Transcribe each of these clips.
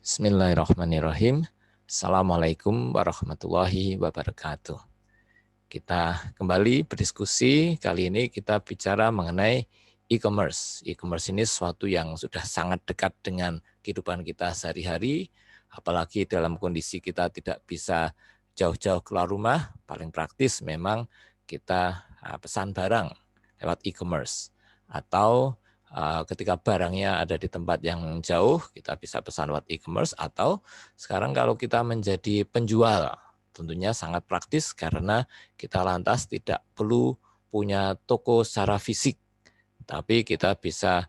Bismillahirrahmanirrahim. Assalamualaikum warahmatullahi wabarakatuh. Kita kembali berdiskusi. Kali ini kita bicara mengenai e-commerce. E-commerce ini sesuatu yang sudah sangat dekat dengan kehidupan kita sehari-hari. Apalagi dalam kondisi kita tidak bisa jauh-jauh keluar rumah. Paling praktis memang kita pesan barang lewat e-commerce. Atau ketika barangnya ada di tempat yang jauh, kita bisa pesan lewat e-commerce, atau sekarang kalau kita menjadi penjual, tentunya sangat praktis karena kita lantas tidak perlu punya toko secara fisik, tapi kita bisa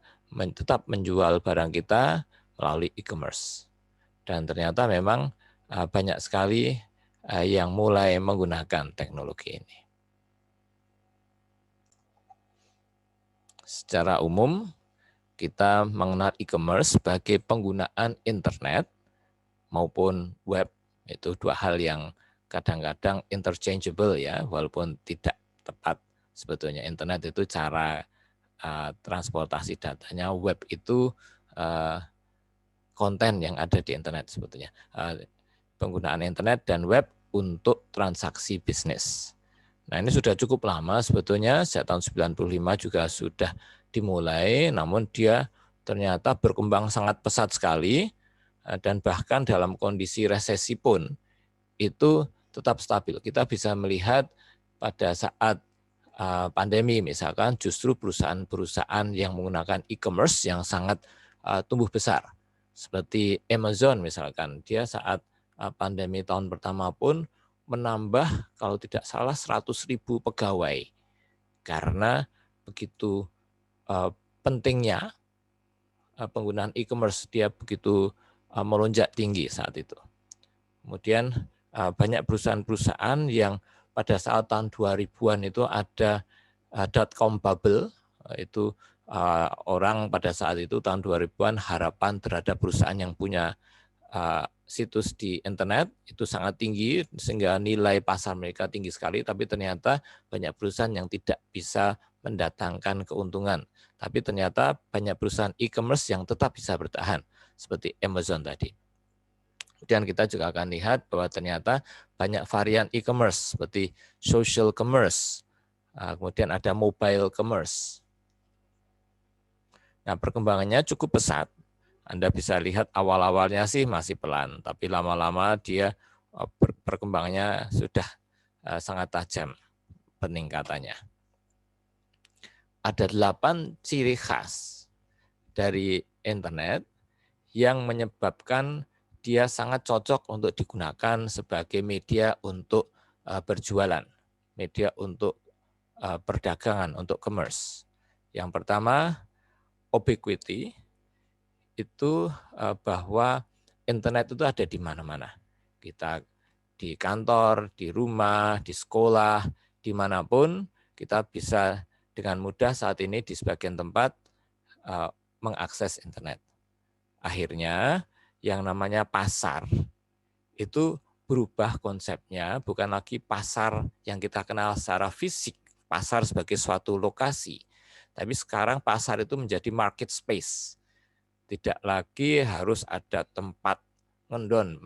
tetap menjual barang kita melalui e-commerce. Dan ternyata memang banyak sekali yang mulai menggunakan teknologi ini. Secara umum, kita mengenal e-commerce sebagai penggunaan internet maupun web. Itu dua hal yang kadang-kadang interchangeable ya, walaupun tidak tepat. Sebetulnya internet itu cara transportasi datanya, web itu konten yang ada di internet sebetulnya. Penggunaan internet dan web untuk transaksi bisnis. Nah, ini sudah cukup lama sebetulnya, sejak tahun 95 juga sudah dimulai, namun dia ternyata berkembang sangat pesat sekali, dan bahkan dalam kondisi resesi pun itu tetap stabil. Kita bisa melihat pada saat pandemi misalkan justru perusahaan-perusahaan yang menggunakan e-commerce yang sangat tumbuh besar. Seperti Amazon misalkan, dia saat pandemi tahun pertama pun menambah kalau tidak salah 100.000 pegawai karena begitu pentingnya penggunaan e-commerce, dia begitu melonjak tinggi saat itu. Kemudian banyak perusahaan-perusahaan yang pada saat tahun 2000-an itu ada .com bubble, itu orang pada saat itu tahun 2000-an harapan terhadap perusahaan yang punya situs di internet itu sangat tinggi sehingga nilai pasar mereka tinggi sekali, tapi ternyata banyak perusahaan yang tidak bisa mendatangkan keuntungan. Tapi ternyata banyak perusahaan e-commerce yang tetap bisa bertahan seperti Amazon tadi. Kemudian kita juga akan lihat bahwa ternyata banyak varian e-commerce seperti social commerce, kemudian ada mobile commerce. Nah, perkembangannya cukup pesat. Anda bisa lihat awal-awalnya sih masih pelan, tapi lama-lama dia perkembangannya sudah sangat tajam peningkatannya. Ada 8 ciri khas dari internet yang menyebabkan dia sangat cocok untuk digunakan sebagai media untuk berjualan, media untuk perdagangan, untuk commerce. Yang pertama, ubiquity, itu bahwa internet itu ada di mana-mana. Kita di kantor, di rumah, di sekolah, dimanapun kita bisa dengan mudah saat ini di sebagian tempat mengakses internet. Akhirnya yang namanya pasar itu berubah konsepnya, bukan lagi pasar yang kita kenal secara fisik, pasar sebagai suatu lokasi. Tapi sekarang pasar itu menjadi market space. Tidak lagi harus ada tempat ngendon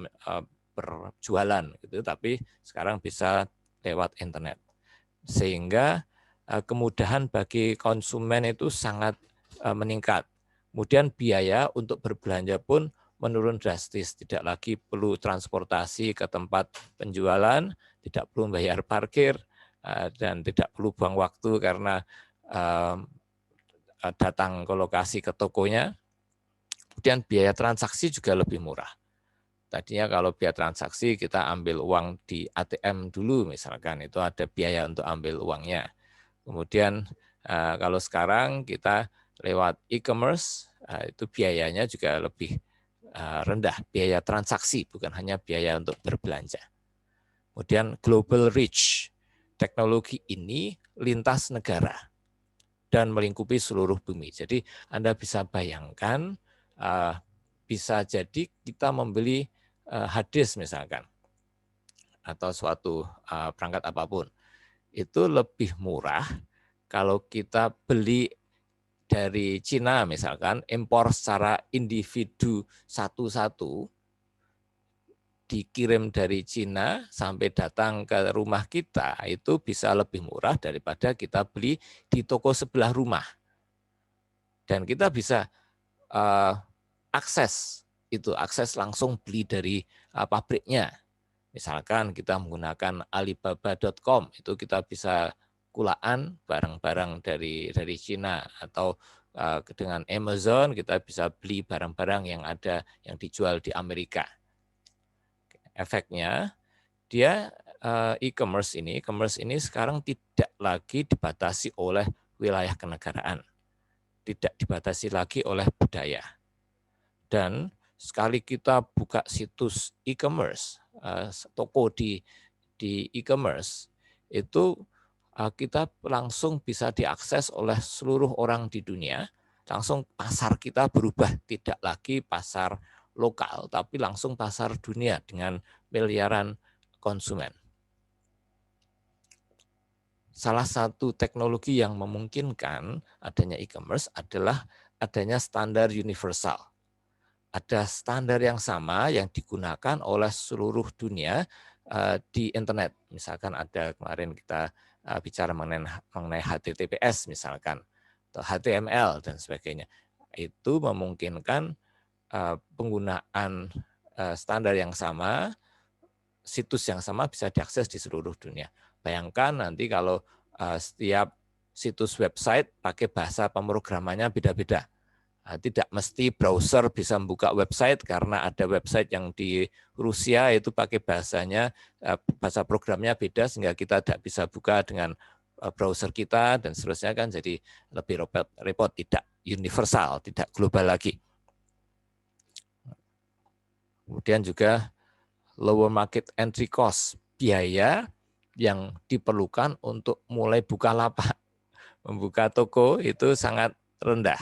berjualan gitu, tapi sekarang bisa lewat internet. Sehingga kemudahan bagi konsumen itu sangat meningkat. Kemudian biaya untuk berbelanja pun menurun drastis, tidak lagi perlu transportasi ke tempat penjualan, tidak perlu bayar parkir, dan tidak perlu buang waktu karena datang ke lokasi ke tokonya. Kemudian biaya transaksi juga lebih murah. Tadinya kalau biaya transaksi kita ambil uang di ATM dulu misalkan, itu ada biaya untuk ambil uangnya. Kemudian kalau sekarang kita lewat e-commerce, itu biayanya juga lebih rendah, biaya transaksi bukan hanya biaya untuk berbelanja. Kemudian global reach, teknologi ini lintas negara dan melingkupi seluruh bumi. Jadi Anda bisa bayangkan, bisa jadi kita membeli hadis misalkan, atau suatu perangkat apapun, itu lebih murah kalau kita beli dari Cina misalkan, impor secara individu satu-satu, dikirim dari Cina sampai datang ke rumah kita itu bisa lebih murah daripada kita beli di toko sebelah rumah. Dan kita bisa akses langsung beli dari pabriknya. Misalkan kita menggunakan Alibaba.com, itu kita bisa kulaan barang-barang dari Cina, atau dengan Amazon kita bisa beli barang-barang yang dijual di Amerika. Efeknya dia e-commerce ini sekarang tidak lagi dibatasi oleh wilayah kenegaraan, tidak dibatasi lagi oleh budaya. Dan sekali kita buka situs e-commerce, toko di e-commerce, itu kita langsung bisa diakses oleh seluruh orang di dunia. Langsung pasar kita berubah, tidak lagi pasar lokal, tapi langsung pasar dunia dengan miliaran konsumen. Salah satu teknologi yang memungkinkan adanya e-commerce adalah adanya standar universal. Ada standar yang sama yang digunakan oleh seluruh dunia di internet. Misalkan ada kemarin kita bicara mengenai HTTPS misalkan, atau HTML dan sebagainya. Itu memungkinkan penggunaan standar yang sama, situs yang sama bisa diakses di seluruh dunia. Bayangkan nanti kalau setiap situs website pakai bahasa pemrogramannya beda-beda. Tidak mesti browser bisa membuka website, karena ada website yang di Rusia itu pakai bahasa programnya beda, sehingga kita tidak bisa buka dengan browser kita dan seterusnya, kan jadi lebih repot, tidak universal, tidak global lagi. Kemudian juga lower market entry cost, biaya yang diperlukan untuk mulai buka lapak, membuka toko itu sangat rendah.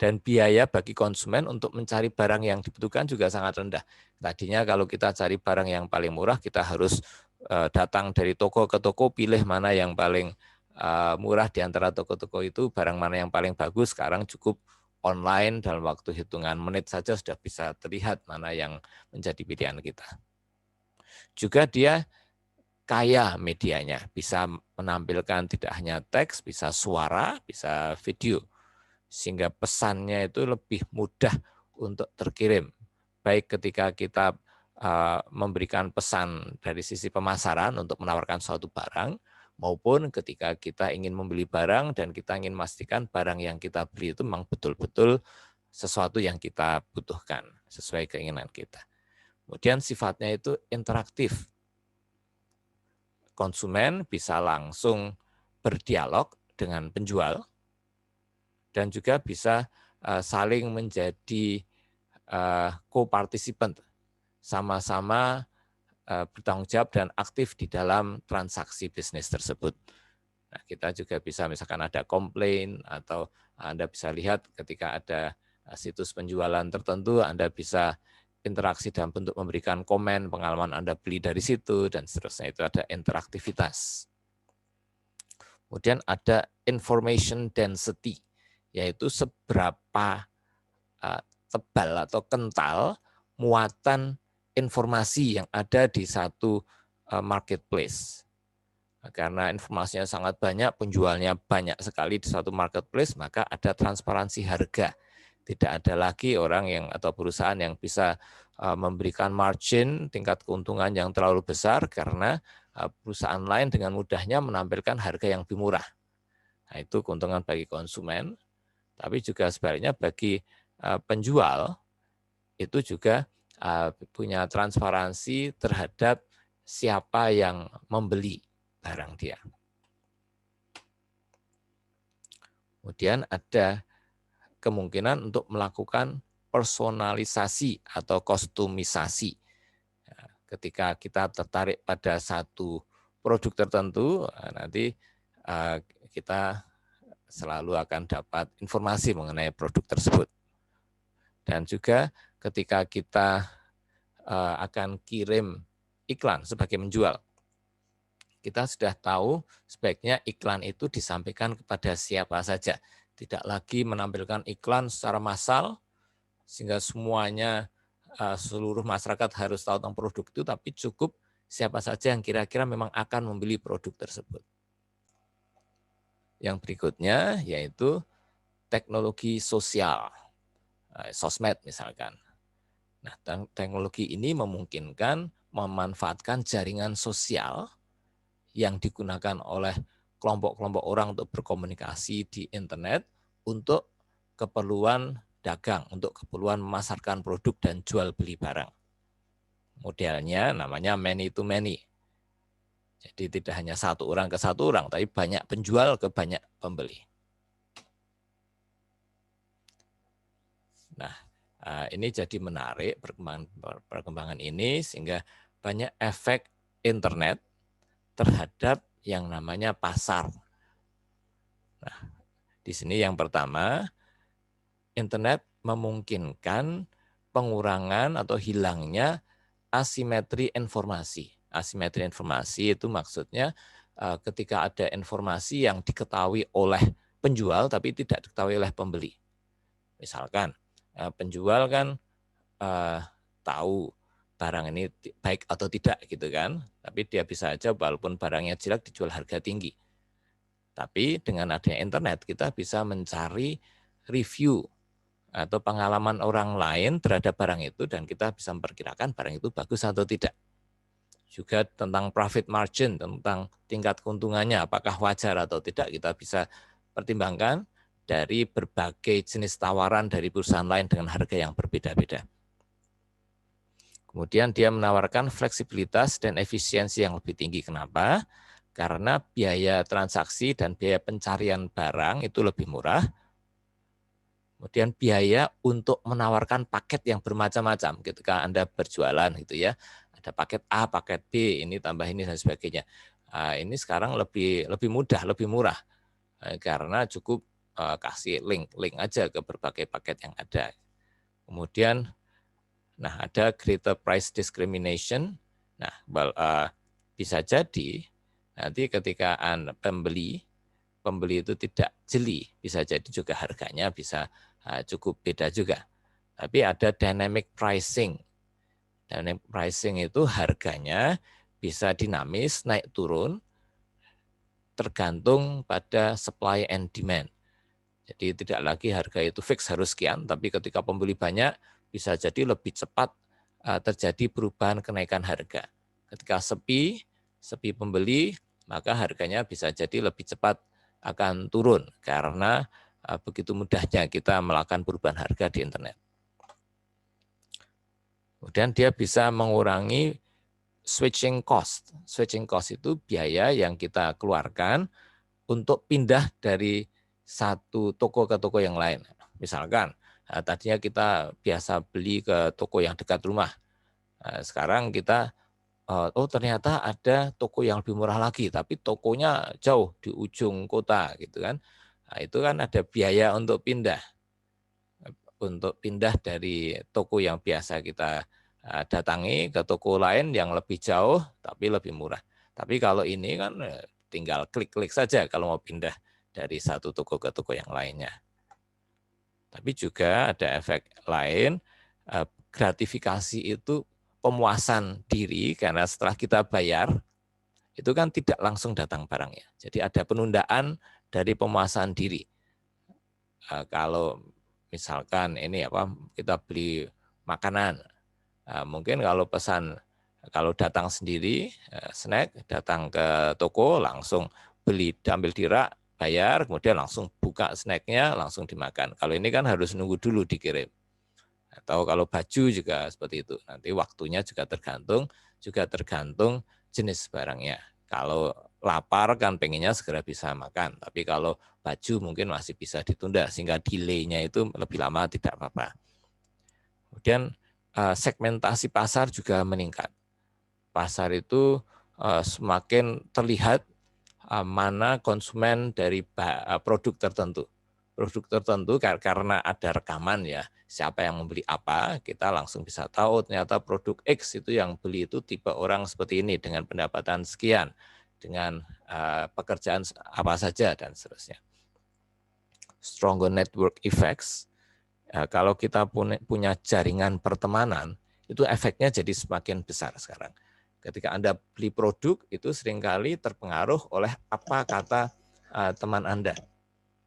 Dan biaya bagi konsumen untuk mencari barang yang dibutuhkan juga sangat rendah. Tadinya kalau kita cari barang yang paling murah, kita harus datang dari toko ke toko, pilih mana yang paling murah di antara toko-toko itu, barang mana yang paling bagus. Sekarang cukup online, dalam waktu hitungan menit saja sudah bisa terlihat mana yang menjadi pilihan kita. Juga dia kaya medianya, bisa menampilkan tidak hanya teks, bisa suara, bisa video, sehingga pesannya itu lebih mudah untuk terkirim. Baik ketika kita memberikan pesan dari sisi pemasaran untuk menawarkan suatu barang, maupun ketika kita ingin membeli barang dan kita ingin memastikan barang yang kita beli itu memang betul-betul sesuatu yang kita butuhkan, sesuai keinginan kita. Kemudian sifatnya itu interaktif. Konsumen bisa langsung berdialog dengan penjual, dan juga bisa saling menjadi co-participant, sama-sama bertanggung jawab dan aktif di dalam transaksi bisnis tersebut. Nah, kita juga bisa misalkan ada komplain, atau Anda bisa lihat ketika ada situs penjualan tertentu, Anda bisa interaksi dalam bentuk memberikan komen, pengalaman Anda beli dari situ, dan seterusnya. Itu ada interaktivitas. Kemudian ada information density, yaitu seberapa tebal atau kental muatan informasi yang ada di satu marketplace. Karena informasinya sangat banyak, penjualnya banyak sekali di satu marketplace, maka ada transparansi harga. Tidak ada lagi orang atau perusahaan yang bisa memberikan margin, tingkat keuntungan yang terlalu besar, karena perusahaan lain dengan mudahnya menampilkan harga yang lebih murah. Nah, itu keuntungan bagi konsumen, tapi juga sebaliknya bagi penjual, itu juga punya transparansi terhadap siapa yang membeli barang dia. Kemudian ada kemungkinan untuk melakukan personalisasi atau kostumisasi. Ketika kita tertarik pada satu produk tertentu, nanti kita selalu akan dapat informasi mengenai produk tersebut. Dan juga ketika kita akan kirim iklan sebagai menjual, kita sudah tahu sebaiknya iklan itu disampaikan kepada siapa saja. Tidak lagi menampilkan iklan secara massal, sehingga semuanya seluruh masyarakat harus tahu tentang produk itu, tapi cukup siapa saja yang kira-kira memang akan membeli produk tersebut. Yang berikutnya yaitu teknologi sosial, sosmed misalkan. Nah, teknologi ini memungkinkan memanfaatkan jaringan sosial yang digunakan oleh kelompok-kelompok orang untuk berkomunikasi di internet untuk keperluan dagang, untuk keperluan memasarkan produk dan jual beli barang. Modelnya namanya many to many. Jadi tidak hanya satu orang ke satu orang, tapi banyak penjual ke banyak pembeli. Nah, ini jadi menarik perkembangan ini sehingga banyak efek internet terhadap yang namanya pasar. Nah, di sini yang pertama, internet memungkinkan pengurangan atau hilangnya asimetri informasi. Asimetri informasi itu maksudnya ketika ada informasi yang diketahui oleh penjual tapi tidak diketahui oleh pembeli. Misalkan penjual kan tahu barang ini baik atau tidak gitu kan, tapi dia bisa aja walaupun barangnya jelek dijual harga tinggi. Tapi dengan adanya internet kita bisa mencari review atau pengalaman orang lain terhadap barang itu dan kita bisa memperkirakan barang itu bagus atau tidak. Juga tentang profit margin, tentang tingkat keuntungannya apakah wajar atau tidak kita bisa pertimbangkan dari berbagai jenis tawaran dari perusahaan lain dengan harga yang berbeda-beda. Kemudian dia menawarkan fleksibilitas dan efisiensi yang lebih tinggi. Kenapa? Karena biaya transaksi dan biaya pencarian barang itu lebih murah. Kemudian biaya untuk menawarkan paket yang bermacam-macam ketika Anda berjualan gitu ya. Ada paket A, paket B, ini tambah ini dan sebagainya. Ini sekarang lebih mudah, lebih murah. Karena cukup kasih link aja ke berbagai paket yang ada. Kemudian ada greater price discrimination. Nah, bisa jadi nanti ketika pembeli itu tidak jeli, bisa jadi juga harganya bisa cukup beda juga. Tapi ada dynamic pricing. Dynamic pricing itu harganya bisa dinamis, naik turun, tergantung pada supply and demand. Jadi tidak lagi harga itu fix harus sekian, tapi ketika pembeli banyak, bisa jadi lebih cepat terjadi perubahan kenaikan harga. Ketika sepi pembeli, maka harganya bisa jadi lebih cepat akan turun karena begitu mudahnya kita melakukan perubahan harga di internet. Kemudian dia bisa mengurangi switching cost. Switching cost itu biaya yang kita keluarkan untuk pindah dari satu toko ke toko yang lain. Misalkan tadinya kita biasa beli ke toko yang dekat rumah. Sekarang kita, ternyata ada toko yang lebih murah lagi, tapi tokonya jauh di ujung kota gitu kan. Nah, itu kan ada biaya untuk pindah dari toko yang biasa kita datangi ke toko lain yang lebih jauh tapi lebih murah. Tapi kalau ini kan tinggal klik-klik saja kalau mau pindah dari satu toko ke toko yang lainnya. Tapi juga ada efek lain, gratifikasi itu pemuasan diri karena setelah kita bayar, itu kan tidak langsung datang barangnya. Jadi ada penundaan dari pemuasan diri. Kalau misalkan ini kita beli makanan, mungkin kalau datang sendiri, snack, datang ke toko langsung beli, ambil di rak, bayar, kemudian langsung buka snacknya, langsung dimakan. Kalau ini kan harus nunggu dulu dikirim. Atau kalau baju juga seperti itu. Nanti waktunya juga tergantung jenis barangnya. Kalau lapar kan pengennya segera bisa makan. Tapi kalau baju mungkin masih bisa ditunda sehingga delay-nya itu lebih lama tidak apa-apa. Kemudian segmentasi pasar juga meningkat. Pasar itu semakin terlihat mana konsumen dari produk tertentu. Produk tertentu karena ada rekaman ya, siapa yang membeli apa, kita langsung bisa tahu ternyata produk X itu yang beli itu tipe orang seperti ini dengan pendapatan sekian, dengan pekerjaan apa saja dan seterusnya. Stronger network effects, kalau kita punya jaringan pertemanan itu efeknya jadi semakin besar sekarang. Ketika Anda beli produk, itu seringkali terpengaruh oleh apa kata teman Anda.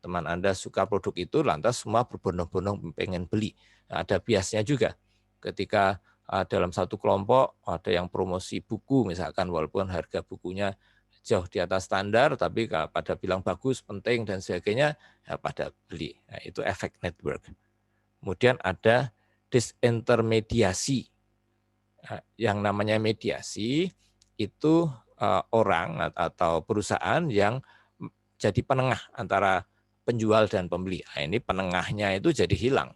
Teman Anda suka produk itu, lantas semua berbondong-bondong pengen beli. Nah, ada biasnya juga. Ketika dalam satu kelompok ada yang promosi buku, misalkan walaupun harga bukunya jauh di atas standar, tapi pada bilang bagus, penting, dan sebagainya, ya pada beli. Nah, itu efek network. Kemudian ada disintermediasi. Yang namanya mediasi itu orang atau perusahaan yang jadi penengah antara penjual dan pembeli. Nah, ini penengahnya itu jadi hilang.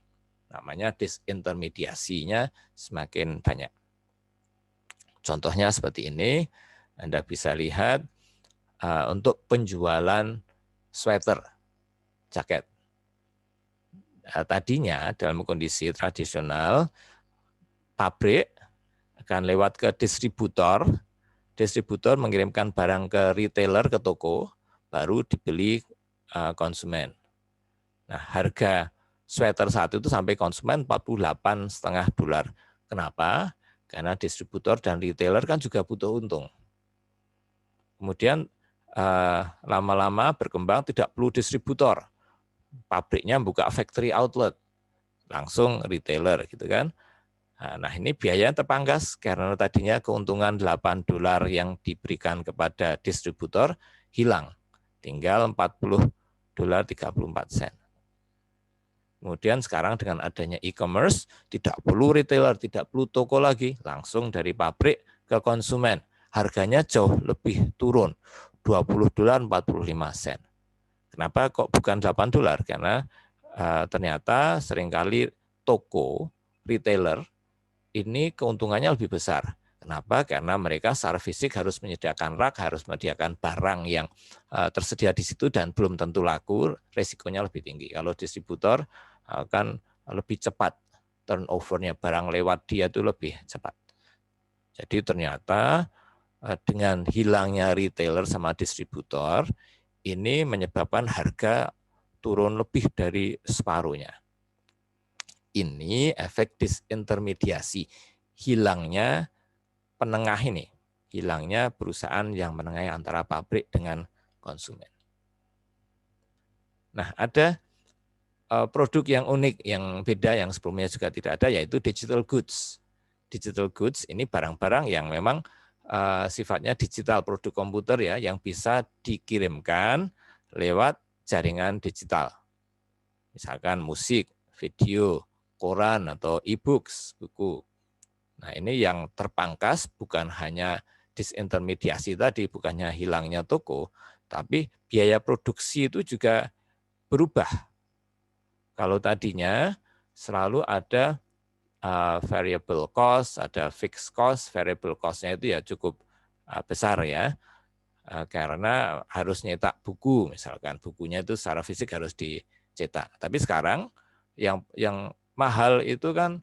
Namanya disintermediasinya semakin banyak. Contohnya seperti ini, Anda bisa lihat untuk penjualan sweater, jaket. Tadinya dalam kondisi tradisional, pabrik akan lewat ke distributor, distributor mengirimkan barang ke retailer, ke toko, baru dibeli konsumen. Nah, harga sweater saat itu sampai konsumen $48,5. Kenapa? Karena distributor dan retailer kan juga butuh untung. Kemudian lama-lama berkembang tidak perlu distributor. Pabriknya buka factory outlet, langsung retailer gitu kan. Nah, ini biaya terpangkas karena tadinya keuntungan $8 yang diberikan kepada distributor hilang. Tinggal $40.34. Kemudian sekarang dengan adanya e-commerce, tidak perlu retailer, tidak perlu toko lagi, langsung dari pabrik ke konsumen. Harganya jauh lebih turun, $20.45. Kenapa kok bukan $8? Karena ternyata seringkali toko, retailer, ini keuntungannya lebih besar. Kenapa? Karena mereka secara fisik harus menyediakan rak, harus menyediakan barang yang tersedia di situ dan belum tentu laku, resikonya lebih tinggi. Kalau distributor akan lebih cepat turnover-nya, barang lewat dia itu lebih cepat. Jadi ternyata dengan hilangnya retailer sama distributor, ini menyebabkan harga turun lebih dari separuhnya. Ini efek disintermediasi, hilangnya penengah ini, hilangnya perusahaan yang menengahi antara pabrik dengan konsumen. Nah, ada produk yang unik, yang beda, yang sebelumnya juga tidak ada, yaitu digital goods. Digital goods ini barang-barang yang memang sifatnya digital, produk komputer ya, yang bisa dikirimkan lewat jaringan digital. Misalkan musik, video, koran, atau e-books, buku. Nah, ini yang terpangkas bukan hanya disintermediasi tadi, bukannya hilangnya toko, tapi biaya produksi itu juga berubah. Kalau tadinya selalu ada variable cost, ada fixed cost, variable cost-nya itu ya cukup besar ya, karena harus nyetak buku, misalkan bukunya itu secara fisik harus dicetak. Tapi sekarang yang mahal itu kan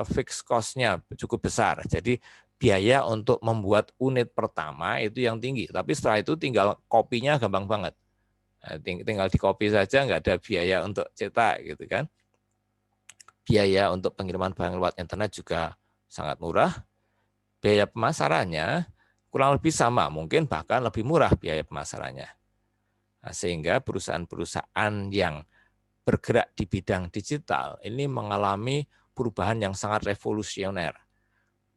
fixed cost-nya cukup besar. Jadi biaya untuk membuat unit pertama itu yang tinggi. Tapi setelah itu tinggal kopinya gampang banget. Tinggal di copy saja, nggak ada biaya untuk cetak gitu kan. Biaya untuk pengiriman barang lewat internet juga sangat murah. Biaya pemasarannya kurang lebih sama, mungkin bahkan lebih murah biaya pemasarannya. Nah, sehingga perusahaan-perusahaan yang bergerak di bidang digital ini mengalami perubahan yang sangat revolusioner.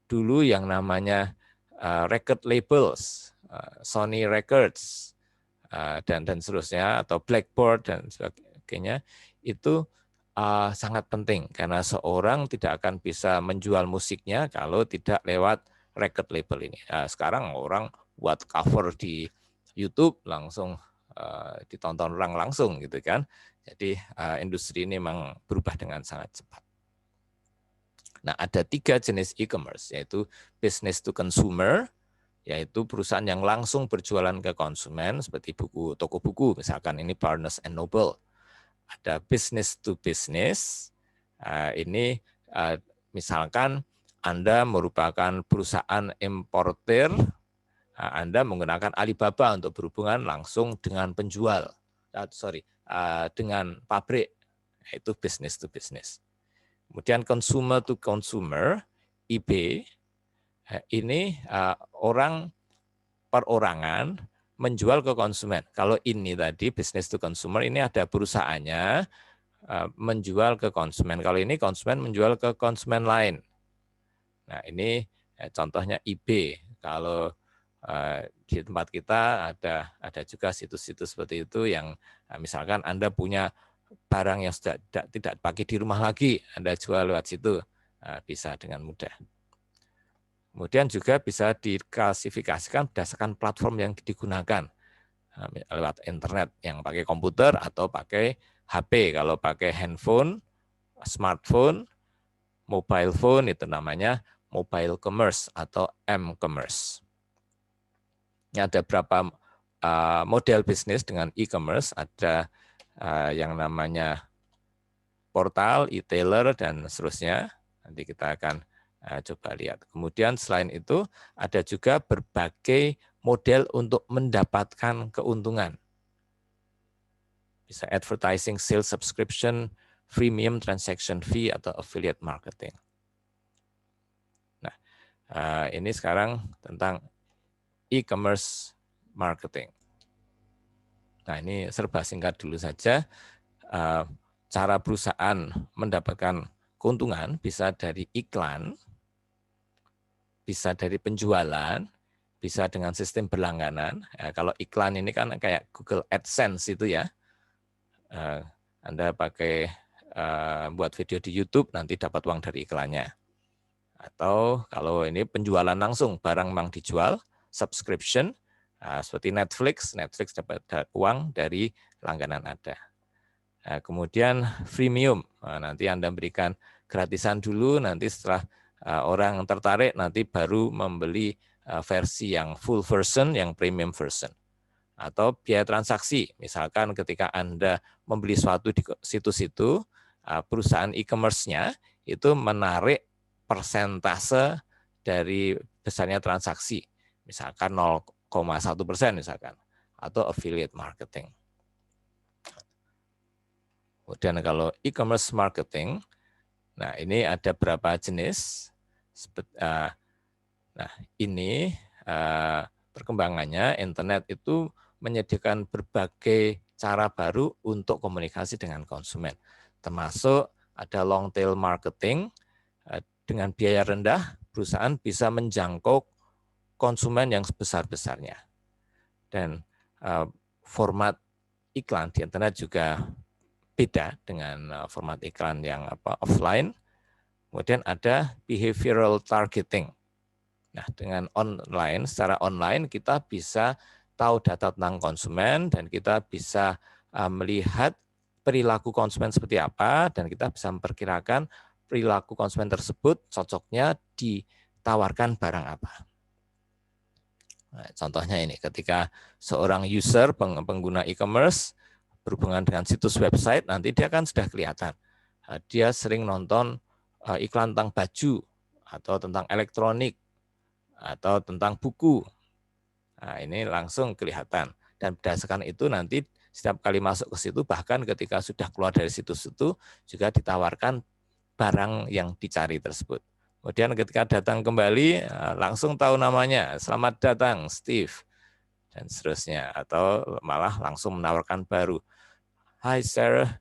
Dulu yang namanya record labels, Sony Records, dan seterusnya, atau Blackboard dan sebagainya, itu sangat penting karena seorang tidak akan bisa menjual musiknya kalau tidak lewat record label ini. Nah, sekarang orang buat cover di YouTube langsung ditonton orang langsung gitu kan. Jadi industri ini memang berubah dengan sangat cepat. Nah, ada 3 jenis e-commerce, yaitu business to consumer, yaitu perusahaan yang langsung berjualan ke konsumen, seperti toko buku, misalkan ini Barnes & Noble. Ada business to business, ini misalkan Anda merupakan perusahaan importer, Anda menggunakan Alibaba untuk berhubungan langsung dengan penjual, dengan pabrik, yaitu business to business. Kemudian consumer to consumer, IB, ini orang perorangan menjual ke konsumen. Kalau ini tadi business to consumer, ini ada perusahaannya menjual ke konsumen. Kalau ini konsumen menjual ke konsumen lain. Nah ini contohnya IB. Kalau di tempat kita ada juga situs-situs seperti itu yang misalkan Anda punya barang yang sudah tidak pakai di rumah lagi, Anda jual lewat situ, bisa dengan mudah. Kemudian juga bisa diklasifikasikan berdasarkan platform yang digunakan lewat internet, yang pakai komputer atau pakai HP. Kalau pakai handphone, smartphone, mobile phone itu namanya mobile commerce atau m-commerce. Ini ada berapa model bisnis dengan e-commerce, ada yang namanya portal, e-tailer, dan seterusnya. Nanti kita akan coba lihat. Kemudian selain itu ada juga berbagai model untuk mendapatkan keuntungan. Bisa advertising, sales subscription, freemium transaction fee, atau affiliate marketing. Nah, ini sekarang tentang e-commerce marketing. Nah, ini serba singkat dulu saja. Cara perusahaan mendapatkan keuntungan bisa dari iklan, bisa dari penjualan, bisa dengan sistem berlangganan. Kalau iklan ini kan kayak Google AdSense itu ya. Anda pakai buat video di YouTube, nanti dapat uang dari iklannya. Atau kalau ini penjualan langsung, barang memang dijual, subscription, seperti Netflix dapat uang dari langganan Anda. Kemudian freemium, nanti Anda berikan gratisan dulu, nanti setelah orang tertarik nanti baru membeli versi yang full version, yang premium version. Atau biaya transaksi, misalkan ketika Anda membeli suatu di situs itu, perusahaan e-commerce-nya itu menarik persentase dari besarnya transaksi, misalkan 0,1% misalkan, atau affiliate marketing. Kemudian kalau e-commerce marketing, nah ini ada berapa jenis. Nah ini perkembangannya, internet itu menyediakan berbagai cara baru untuk komunikasi dengan konsumen. Termasuk ada long tail marketing, dengan biaya rendah, perusahaan bisa menjangkau konsumen yang sebesar-besarnya. Dan format iklan di internet juga beda dengan format iklan yang offline. Kemudian ada behavioral targeting. Nah, dengan online, secara online kita bisa tahu data tentang konsumen dan kita bisa melihat perilaku konsumen seperti apa dan kita bisa memperkirakan perilaku konsumen tersebut cocoknya ditawarkan barang apa. Nah, contohnya ini, ketika seorang user pengguna e-commerce berhubungan dengan situs website, nanti dia kan sudah kelihatan. Dia sering nonton iklan tentang baju, atau tentang elektronik, atau tentang buku. Nah, ini langsung kelihatan. Dan berdasarkan itu nanti setiap kali masuk ke situ, bahkan ketika sudah keluar dari situs itu, juga ditawarkan barang yang dicari tersebut. Kemudian ketika datang kembali, langsung tahu namanya, selamat datang Steve, dan seterusnya. Atau malah langsung menawarkan baru. Hai Sarah,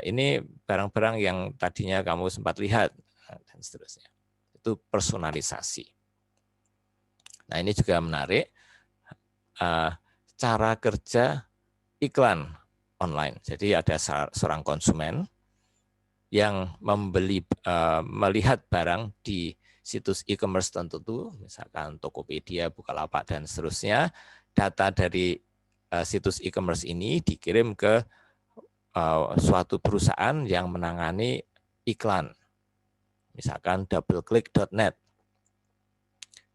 ini barang-barang yang tadinya kamu sempat lihat, dan seterusnya. Itu personalisasi. Nah ini juga menarik, cara kerja iklan online. Jadi ada seorang konsumen yang melihat barang di situs e-commerce tertentu, misalkan Tokopedia, Bukalapak, dan seterusnya. Data dari situs e-commerce ini dikirim ke suatu perusahaan yang menangani iklan, misalkan doubleclick.net.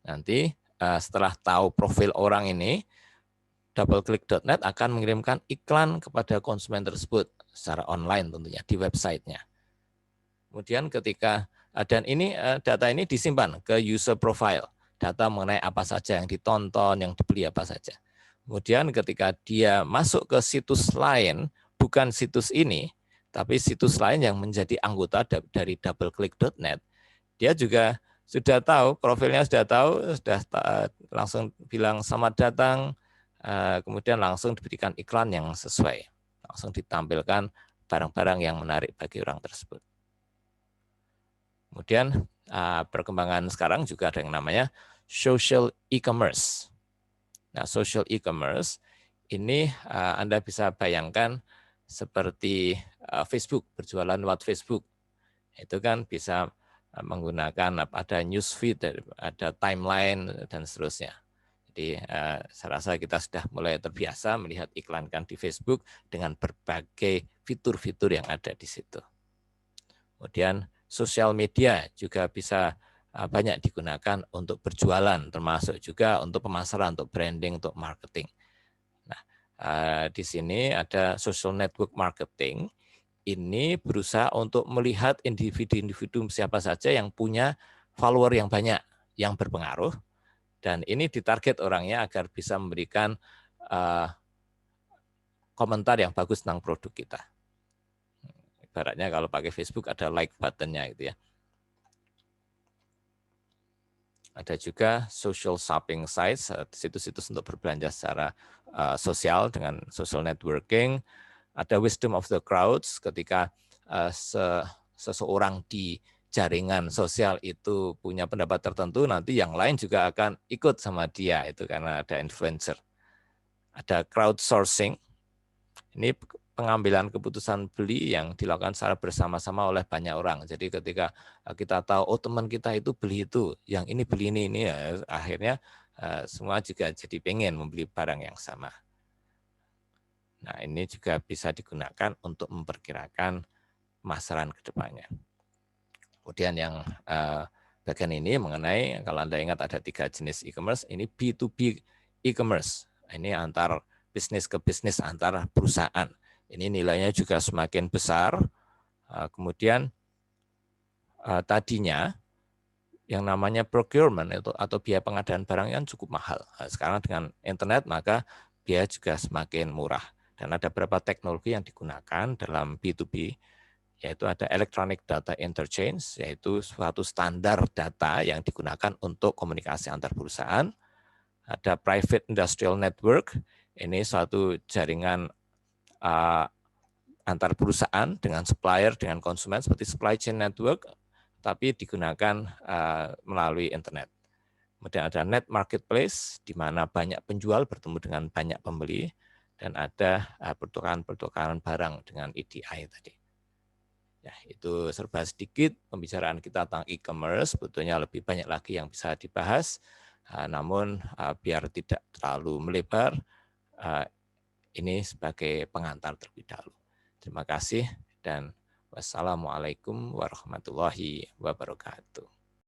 Nanti setelah tahu profil orang ini, doubleclick.net akan mengirimkan iklan kepada konsumen tersebut secara online tentunya di websitenya. Kemudian ketika dan ini data ini disimpan ke user profile, data mengenai apa saja yang ditonton, yang dibeli apa saja. Kemudian ketika dia masuk ke situs lain, bukan situs ini, tapi situs lain yang menjadi anggota dari doubleclick.net, dia juga sudah tahu, profilnya sudah tahu, sudah langsung bilang selamat datang, kemudian langsung diberikan iklan yang sesuai, langsung ditampilkan barang-barang yang menarik bagi orang tersebut. Kemudian perkembangan sekarang juga ada yang namanya social e-commerce. Nah, social e-commerce ini Anda bisa bayangkan seperti Facebook, berjualan lewat Facebook. Itu kan bisa menggunakan ada newsfeed, ada timeline, dan seterusnya. Jadi saya rasa kita sudah mulai terbiasa melihat iklan kan di Facebook dengan berbagai fitur-fitur yang ada di situ. Kemudian sosial media juga bisa banyak digunakan untuk berjualan, termasuk juga untuk pemasaran, untuk branding, untuk marketing. Nah, di sini ada social network marketing. Ini berusaha untuk melihat individu-individu siapa saja yang punya follower yang banyak, yang berpengaruh, dan ini ditarget orangnya agar bisa memberikan komentar yang bagus tentang produk kita. Ibaratnya kalau pakai Facebook ada like button-nya gitu ya. Ada juga social shopping sites, situs-situs untuk berbelanja secara sosial dengan social networking. Ada wisdom of the crowds, ketika seseorang di jaringan sosial itu punya pendapat tertentu, nanti yang lain juga akan ikut sama dia, itu karena ada influencer. Ada crowdsourcing, ini pengambilan keputusan beli yang dilakukan secara bersama-sama oleh banyak orang. Jadi ketika kita tahu, oh teman kita itu beli itu, yang ini beli ini ya, akhirnya semua juga jadi pengen membeli barang yang sama. Nah, ini juga bisa digunakan untuk memperkirakan pemasaran ke depannya. Kemudian yang bagian ini mengenai, kalau Anda ingat ada 3 jenis e-commerce, ini B2B e-commerce. Ini antar bisnis ke bisnis, antar perusahaan. Ini nilainya juga semakin besar. Kemudian tadinya yang namanya procurement atau biaya pengadaan barang yang cukup mahal. Sekarang dengan internet maka biaya juga semakin murah. Dan ada beberapa teknologi yang digunakan dalam B2B, yaitu ada Electronic Data Interchange, yaitu suatu standar data yang digunakan untuk komunikasi antar perusahaan. Ada Private Industrial Network, ini suatu jaringan antar perusahaan dengan supplier, dengan konsumen, seperti supply chain network, tapi digunakan melalui internet. Kemudian ada net marketplace, di mana banyak penjual bertemu dengan banyak pembeli, dan ada pertukaran-pertukaran barang dengan EDI tadi. Ya, itu serba sedikit pembicaraan kita tentang e-commerce, sebetulnya lebih banyak lagi yang bisa dibahas, namun biar tidak terlalu melebar, ini sebagai pengantar terlebih dahulu. Terima kasih dan wassalamualaikum warahmatullahi wabarakatuh.